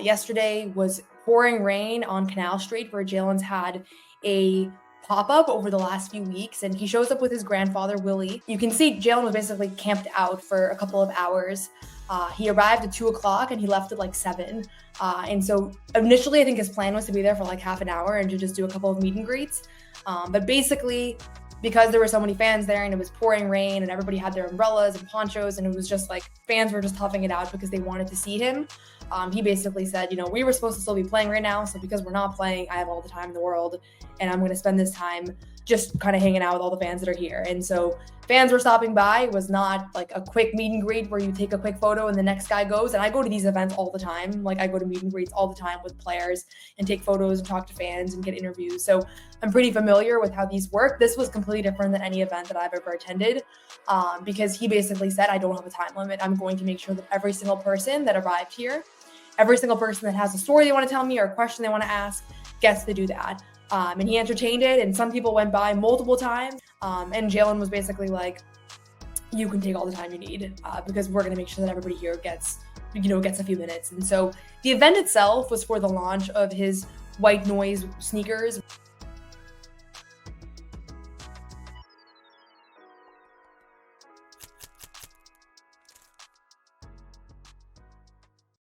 Yesterday was pouring rain on Canal Street, where Jaylen's had a pop-up over the last few weeks, and he shows up with his grandfather, Willie. You can see Jaylen was basically camped out for a couple of hours. He arrived at 2 o'clock and he left at like 7. And so initially, I think his plan was to be there for like half an hour and to just do a couple of meet and greets. But basically, because there were so many fans there and it was pouring rain and everybody had their umbrellas and ponchos, and it was just like fans were just toughing it out because they wanted to see him. He basically said, we were supposed to still be playing right now. So because we're not playing, I have all the time in the world and I'm going to spend this time just kind of hanging out with all the fans that are here. And so fans were stopping by. It was not like a quick meet and greet where you take a quick photo and the next guy goes. And I go to these events all the time. Like I go to meet and greets all the time with players and take photos and talk to fans and get interviews. So I'm pretty familiar with how these work. This was completely different than any event that I've ever attended because he basically said, I don't have a time limit. I'm going to make sure that every single person that arrived here, every single person that has a story they want to tell me or a question they want to ask gets to do that. And he entertained it, and some people went by multiple times. And Jaylen was basically like, you can take all the time you need because we're going to make sure that everybody here gets a few minutes. And so the event itself was for the launch of his white noise sneakers.